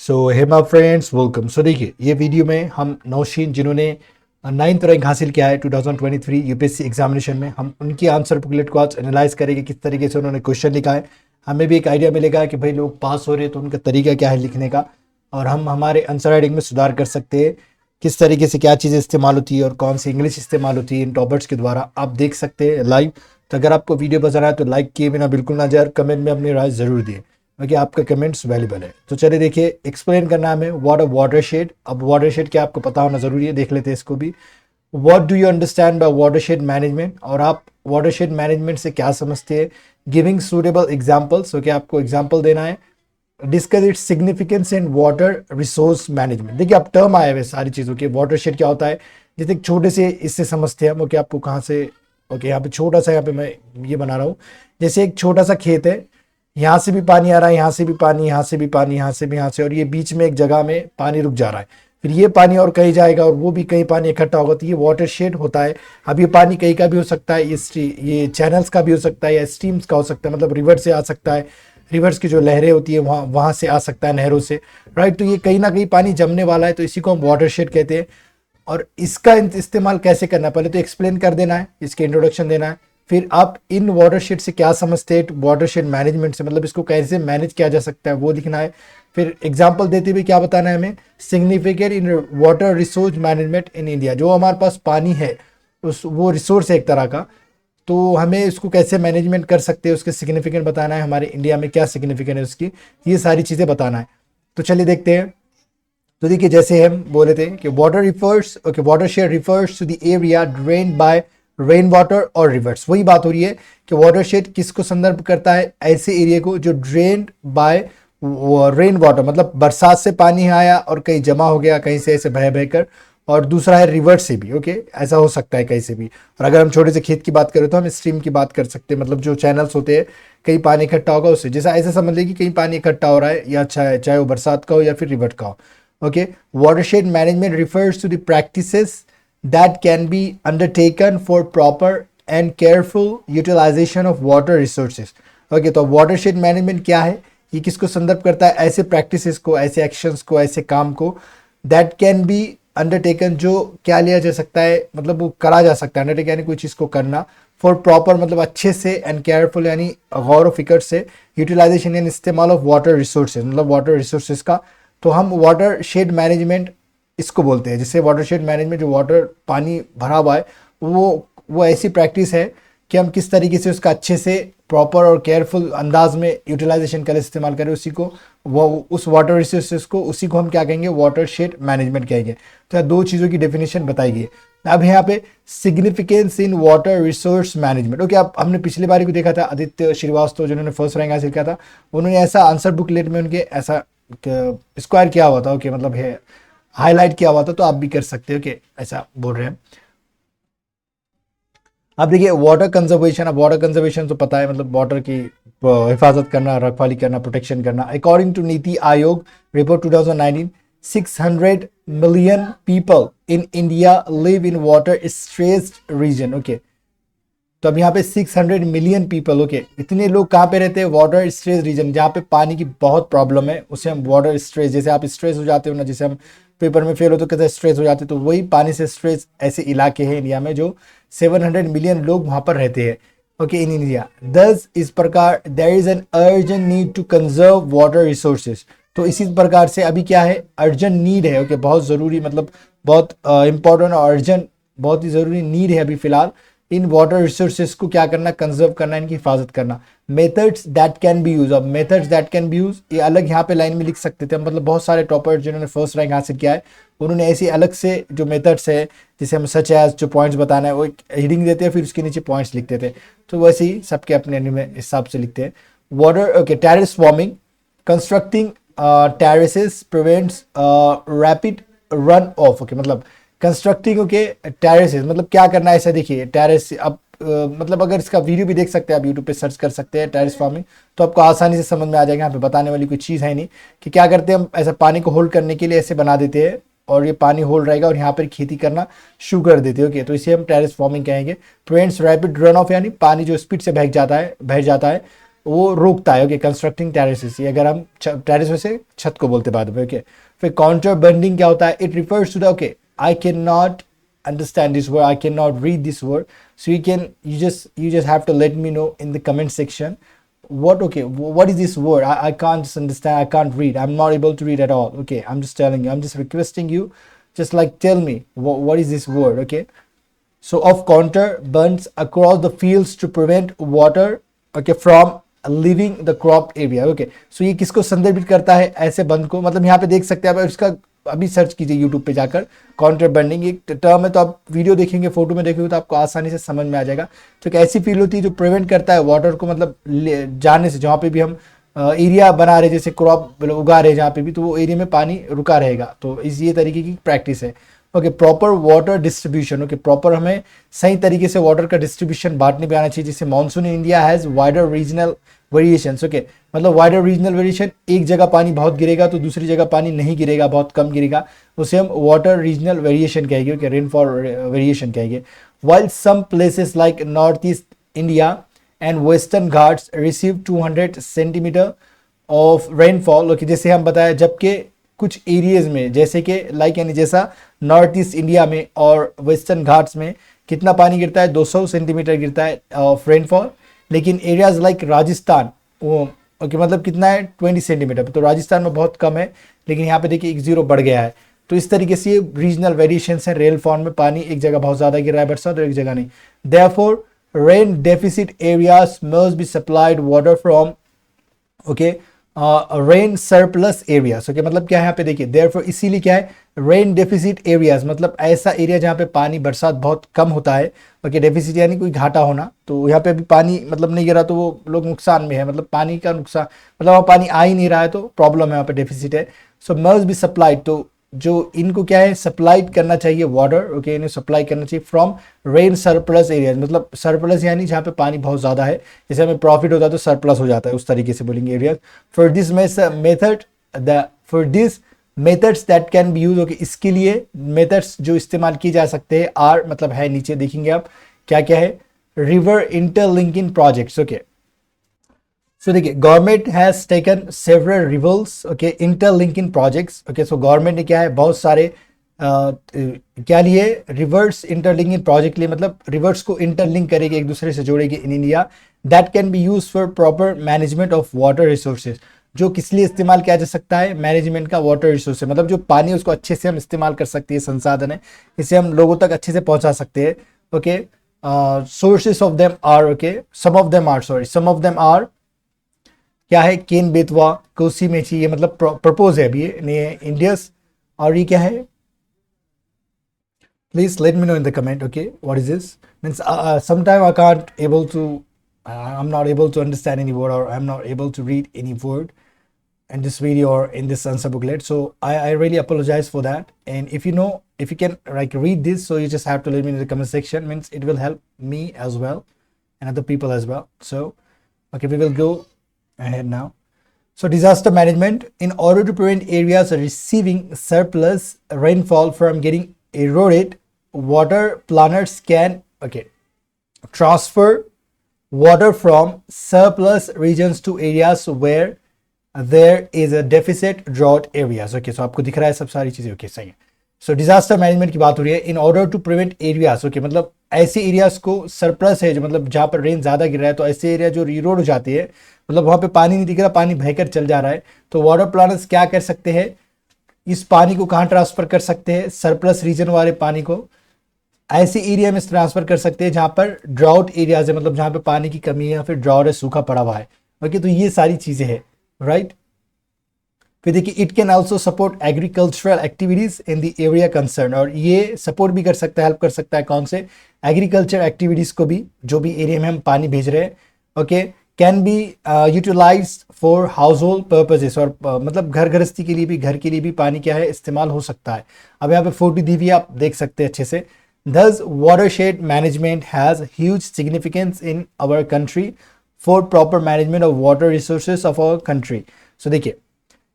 So hey my friends welcome. So देखिए ये video में हम नौशीन जिन्होंने 9th रैंक हासिल किया है 2023 यूपीएससी एग्जामिनेशन में, हम उनकी आंसर बुकलेट को आज एनालाइज करेंगे किस तरीके से उन्होंने क्वेश्चन लिखा है। हमें भी एक आइडिया मिलेगा कि भाई लोग पास हो रहे हैं तो उनका तरीका क्या है लिखने का, और हम हमारे आंसर राइटिंग में सुधार कर सकते हैं। किस तरीके से क्या चीज़ें इस्तेमाल होती है और कौन सी इंग्लिश इस्तेमाल होती है इन टॉपर्स के द्वारा, आप देख सकते हैं लाइव। तो अगर आपको वीडियो पसंद आए तो लाइक किए बिना बिल्कुल ना जाए, कमेंट में अपनी राय जरूर दिए क्योंकि आपका कमेंट्स वैल्यूबल है। तो चलिए देखिए, एक्सप्लेन करना है हमें व्हाट अ वाटरशेड। अब वाटरशेड क्या आपको पता होना जरूरी है, देख लेते हैं इसको भी। What do you understand by watershed management, और आप वाटरशेड मैनेजमेंट से क्या समझते हैं। गिविंग सूटेबल एग्जांपल्स, ओके आपको एग्जांपल देना है। Discuss its significance in water resource management. देखिए आप टर्म आए हुए सारी चीज़ों के, वाटरशेड क्या होता है जैसे एक छोटे से इससे समझते हैं हम। ओके आपको कहाँ से, ओके यहाँ पे छोटा सा, यहाँ पे मैं ये बना रहा हूँ जैसे एक छोटा सा खेत है, यहाँ से भी पानी आ रहा है, यहाँ से भी पानी, यहाँ से भी पानी, यहाँ से भी, यहाँ से, और ये बीच में एक जगह में पानी रुक जा रहा है, फिर ये पानी और कहीं जाएगा और वो भी कहीं पानी इकट्ठा होगा, तो ये वाटरशेड होता है। अब ये पानी कहीं का भी हो सकता है, ये चैनल्स का भी हो सकता है या स्ट्रीम्स का हो सकता है, मतलब रिवर से आ सकता है, रिवर्स की जो लहरें होती है वहाँ से आ सकता है, नहरों से, राइट। तो ये कहीं ना कहीं पानी जमने वाला है, तो इसी को हम वाटरशेड कहते हैं। और इसका इस्तेमाल कैसे करना है पहले तो एक्सप्लेन कर देना है, इसके इंट्रोडक्शन देना है, फिर आप इन वाटरशेड से क्या समझते हैं, वाटरशेड मैनेजमेंट से मतलब इसको कैसे मैनेज किया जा सकता है वो लिखना है। फिर एग्जांपल देते हुए क्या बताना है हमें, significant in water resource management in India. जो हमारे पास पानी है उस वो रिसोर्स है एक तरह का, तो हमें इसको कैसे मैनेजमेंट कर सकते हैं उसके सिग्निफिकेंट बताना है, हमारे इंडिया में क्या सिग्निफिकेंट है उसकी, ये सारी चीज़ें बताना है। तो चलिए देखते हैं। तो देखिए जैसे हम बोले थे कि watershed refers to the area drained by rain water और रिवर्स। वही बात हो रही है कि वाटरशेड किसको संदर्भ करता है, ऐसे एरिया को जो ड्रेन्ड बाय रेन वाटर, मतलब बरसात से पानी आया और कहीं जमा हो गया, कहीं से ऐसे बह बहकर, और दूसरा है रिवर से भी, ओके ऐसा हो सकता है कहीं से भी। और अगर हम छोटे से खेत की बात करें तो हम स्ट्रीम की बात कर सकते हैं, मतलब जो चैनल्स होते हैं कहीं पानी इकट्ठा होगा उससे, जैसा ऐसे समझ लीजिए कि कहीं पानी इकट्ठा हो रहा है, या चाहे वो बरसात का हो या फिर रिवर का हो। Okay, watershed management refers to the practices that can be undertaken for proper and careful utilization of water resources. Okay, तो watershed management क्या है, ये किसको संदर्भ करता है, ऐसे practices को, ऐसे actions को, ऐसे काम को that can be undertaken, जो क्या लिया जा सकता है, मतलब वो करा जा सकता है, undertake यानी कोई चीज़ को करना, for proper मतलब अच्छे से, and careful यानी गौर फिक्र से, utilization यानी इस्तेमाल of water resources मतलब water resources का, तो हम वाटर शेड मैनेजमेंट इसको बोलते हैं। जैसे वाटर शेड मैनेजमेंट जो वाटर पानी भरा हुआ है वो ऐसी प्रैक्टिस है कि हम किस तरीके से उसका अच्छे से प्रॉपर और केयरफुल अंदाज में यूटिलाइजेशन करें, इस्तेमाल करें उसी को, वो उस वाटर रिसोर्सेज को, उसी को हम क्या कहेंगे, वाटर शेड मैनेजमेंट कहेंगे। तो दो चीज़ों की डेफिनेशन बताई गई। अब यहाँ पे significance in water resource management, okay आप हमने पिछली बार को देखा था, आदित्य श्रीवास्तव जिन्होंने फर्स्ट रैंक हासिल किया था, उन्होंने ऐसा आंसर बुकलेट में उनके ऐसा स्क्वायर किया हुआ था, ओके मतलब है हाईलाइट किया हुआ था, तो आप भी कर सकते हो, ओके ऐसा बोल रहे हैं। अब देखिए वाटर कंजर्वेशन, अब वाटर कंजर्वेशन तो पता है मतलब वाटर की हिफाजत करना, रखवाली करना, प्रोटेक्शन करना। According to NITI Aayog report 2019, 600 million people in India live in water stressed region, okay तो अब यहाँ पे 600 मिलियन पीपल, ओके इतने लोग कहाँ पे रहते हैं, वाटर स्ट्रेस रीजन, जहाँ पे पानी की बहुत प्रॉब्लम है, उसे हम वाटर स्ट्रेस, जैसे आप स्ट्रेस हो जाते हो ना, जैसे हम पेपर में फेल हो तो कैसे स्ट्रेस हो जाते, तो वही पानी से स्ट्रेस ऐसे इलाके हैं इंडिया में जो 700 मिलियन लोग वहाँ पर रहते हैं, ओके इन इंडिया। दस इस प्रकार there is an urgent need to conserve water resources, तो इसी प्रकार से अभी क्या है, अर्जेंट नीड है, ओके बहुत ज़रूरी, मतलब बहुत इंपॉर्टेंट और अर्जेंट, बहुत ही ज़रूरी नीड है अभी फिलहाल इन वाटर रिसोर्सेज को क्या करना, कंजर्व करना, इनकी हिफाजत करना। Methods that can be use, अब methods that can be use ये अलग यहाँ पे लाइन में लिख सकते थे, मतलब बहुत सारे टॉपर्स जिन्होंने फर्स्ट रैंक हासिल किया है उन्होंने ऐसी अलग से जो मेथड्स है, जैसे हम सच एज जो पॉइंट्स बताना है वो एक हेडिंग देते हैं, फिर उसके नीचे पॉइंट्स लिखते थे, तो वैसे ही सबके अपने हिसाब से लिखते हैं। Water, okay terrace warming, constructing terraces prevents rapid run of, okay मतलब कंस्ट्रक्टिंग, ओके टेरेसेस मतलब क्या करना है, ऐसा देखिए टेरेस, अब मतलब अगर इसका वीडियो भी देख सकते हैं आप, यूट्यूब पे सर्च कर सकते हैं टेरेस फार्मिंग, तो आपको आसानी से समझ में आ जाएगा। यहाँ पे बताने वाली कोई चीज़ है नहीं कि क्या करते हैं हम, ऐसा पानी को होल्ड करने के लिए ऐसे बना देते हैं और ये पानी होल्ड रहेगा और यहाँ पर खेती करना शुरू कर देते हैं, ओके तो इसे हम टेरेस फार्मिंग कहेंगे। प्रिवेंट्स रैपिड रन ऑफ यानी पानी जो स्पीड से बह जाता है, वो रोकता है। ओके, कंस्ट्रक्टिंग टेरेसेस, ये अगर हम टेरेस वैसे छत को बोलते बाद में। ओके, फिर काउंटर बर्निंग क्या होता है? It refers to the, okay, I can not understand this word, I cannot read this word, so you just have to let me know in the comment section what, okay, what is this word? I can't just understand, I can't read, I'm not able to read at all. Okay, I'm just telling you, I'm just requesting you, just like tell me what is this word. Okay, so of counter burns across the fields to prevent water, okay, from leaving the crop area. Okay, so ये किसको संदर्भित करता है ऐसे बंद को? मतलब यहाँ पे देख सकते हैं आप, इसका अभी सर्च कीजिए यूट्यूब पे जाकर, काउंटर बर्निंग एक टर्म है, तो आप वीडियो देखेंगे, फोटो में देखेंगे तो आपको आसानी से समझ में आ जाएगा। तो एक ऐसी फील्ड होती है जो प्रिवेंट करता है वाटर को मतलब जाने से, जहाँ पे भी हम एरिया बना रहे, जैसे क्रॉप उगा रहे जहाँ पे भी, तो वो एरिया में पानी रुका रहेगा। तो इस ये तरीके की प्रैक्टिस है। Okay, proper water distribution. Okay, proper हमें सही तरीके से वाटर का डिस्ट्रीब्यूशन बांटने पे आना चाहिए। जैसे monsoon in India has wider regional variations. Okay, मतलब वाइडर रीजनल वेरिएशन, एक जगह पानी बहुत गिरेगा तो दूसरी जगह पानी नहीं गिरेगा, बहुत कम गिरेगा, उसे हम वाटर रीजनल वेरिएशन कहेंगे। ओके, रेनफॉल वेरिएशन कहेंगे। While some places like north east India and Western Ghats receive 200 centimetre of rainfall. Okay, जैसे हम बताया, जबकि कुछ एरियाज में जैसे कि लाइक यानी जैसा नॉर्थ ईस्ट इंडिया में और वेस्टर्न घाट्स में कितना पानी गिरता है? 200 सेंटीमीटर गिरता है ऑफ रेनफॉल। लेकिन एरियाज लाइक राजस्थान, वो ओके, मतलब कितना है? 20 सेंटीमीटर। तो राजस्थान में बहुत कम है, लेकिन यहाँ पे देखिए एक जीरो बढ़ गया है। तो इस तरीके से ये रीजनल वेरिएशंस है। रेनफॉल में पानी एक जगह बहुत ज़्यादा गिर रहा है बरसात, और एक जगह नहीं। Therefore rain deficit areas must be supplied water from, okay, rain surplus areas. Okay, मतलब क्या है यहाँ पे देखिए, देयरफॉर इसीलिए क्या है, रेन डेफिसिट एरियाज, मतलब ऐसा एरिया जहाँ पे पानी बरसात बहुत कम होता है। ओके, डेफिसिट यानी कोई घाटा होना, तो यहाँ पे अभी पानी मतलब नहीं गिरा तो वो लोग नुकसान में है, मतलब पानी का नुकसान, मतलब वहाँ पानी आ ही नहीं रहा है तो प्रॉब्लम है, यहाँ पे डेफिसिट है। सो मस्ट बी सप्लाइड, तो जो इनको क्या है, सप्लाइड करना चाहिए वाटर। ओके, इन्हें सप्लाई करना चाहिए फ्रॉम रेन सरप्लस एरिया, मतलब सरप्लस यानी जहाँ पे पानी बहुत ज़्यादा है, जैसे हमें प्रॉफिट होता है तो सरप्लस हो जाता है, उस तरीके से बोलेंगे area. For this methods that can be use. Okay, इसके लिए मेथड्स जो इस्तेमाल किए जा सकते हैं आर, मतलब है नीचे देखेंगे आप क्या क्या है, रिवर इंटरलिंकिंग प्रोजेक्ट्स। ओके, सो देखिए, government has taken several reverse, okay, interlinking projects. Okay, so government ने क्या है, बहुत सारे क्या लिए, रिवर्स इंटरलिंकिंग प्रोजेक्ट लिए, मतलब रिवर्स को इंटरलिंक करेगी, एक दूसरे से जोड़ेगी in India. That can be use for proper management of water resources, जो किस लिए इस्तेमाल किया जा सकता है, मैनेजमेंट का वाटर रिसोर्स, मतलब जो पानी है उसको अच्छे से हम इस्तेमाल कर सकते हैं, संसाधन है, इसे हम लोगों तक अच्छे से पहुंचा सकते हैं। Okay, sources of them are, okay, some of them are क्या है, केन बेतवा, कोसी मेची, ये मतलब प्रपोज है अभी ये इंडियस। और ये क्या है, please let me know in the comment. Okay, what is this means, sometime I can't able to, I am not able to understand any word, और I am not able to read any word in this video or in this answer booklet, so I really apologize for that. And if you can like read this, so you just have to let me in the comment section, means it will help me as well and other people as well. So okay, we will go ahead now. So disaster management, in order to prevent areas receiving surplus rainfall from getting eroded, water planners can, okay, transfer water from surplus regions to areas where there is a deficit drought areas. Okay, so आपको दिख रहा है सब सारी चीजें। Okay, सही है। सो disaster management की बात हो रही है। In order to prevent areas, okay, मतलब ऐसे एरियाज को, सरप्लस है जो, मतलब जहाँ पर रेन ज्यादा गिर रहा है, तो ऐसे एरिया जो रीरोड हो जाती है, मतलब वहां पे पानी नहीं दिख रहा, पानी बहकर चल जा रहा है, तो वाटर प्लानर्स क्या कर सकते हैं, इस पानी को कहाँ ट्रांसफर कर सकते हैं, सरप्लस रीजन वाले पानी को ऐसे एरिया में ट्रांसफर कर सकते हैं जहां पर ड्राउट एरियाज है, मतलब जहां पे पानी की कमी है या फिर ड्राउट है, सूखा पड़ा हुआ है। ओके, तो ये सारी चीजें हैं, राइट। फिर देखिए, it can also support agricultural activities in the area concern, और ये सपोर्ट भी कर सकता है, हेल्प कर सकता है कौन से, एग्रीकल्चर एक्टिविटीज को भी, जो भी एरिया में हम पानी भेज रहे हैं। Okay, can be utilize for household purposes, और मतलब घर गृहस्थी के लिए भी, घर के लिए भी पानी क्या है, इस्तेमाल हो सकता है। अब यहाँ पे फोटो दी हुई आप देख सकते हैं अच्छे से। Thus, watershed management has huge significance in our country for proper management of water resources of our country. So देखिए,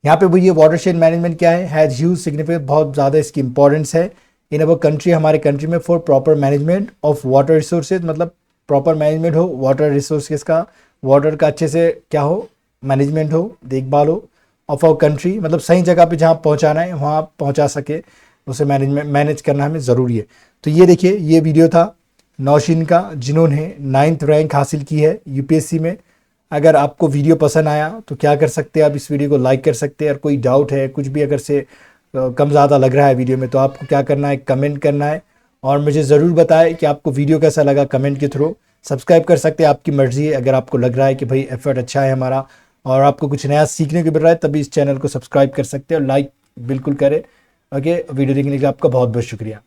यहाँ पे वो ये वाटरशेड मैनेजमेंट क्या है, हैज ह्यूज सिग्निफिकेंस, बहुत ज़्यादा इसकी इंपॉर्टेंस है इन अवर कंट्री, हमारे कंट्री में, for proper management of water resources, मतलब प्रॉपर मैनेजमेंट हो वाटर रिसोर्सेज का, वाटर का अच्छे से क्या हो, मैनेजमेंट हो, देखभाल हो ऑफ आवर कंट्री, मतलब सही जगह पे जहाँ पहुँचाना है वहाँ पहुँचा सके, उसे मैनेज करना हमें ज़रूरी है। तो ये देखिए, ये वीडियो था नौशीन का, जिन्होंने 9th रैंक हासिल की है यूपीएससी में। अगर आपको वीडियो पसंद आया तो क्या कर सकते हैं, आप इस वीडियो को लाइक कर सकते हैं। और कोई डाउट है, कुछ भी अगर से कम ज़्यादा लग रहा है वीडियो में, तो आपको क्या करना है, कमेंट करना है और मुझे ज़रूर बताएं कि आपको वीडियो कैसा लगा कमेंट के थ्रू। सब्सक्राइब कर सकते हैं, आपकी मर्ज़ी है। अगर आपको लग रहा है कि भाई एफर्ट अच्छा है हमारा और आपको कुछ नया सीखने को मिल रहा है, तभी इस चैनल को सब्सक्राइब कर सकते हैं और लाइक बिल्कुल करें। ओके, वीडियो देखने के लिए आपका बहुत बहुत शुक्रिया।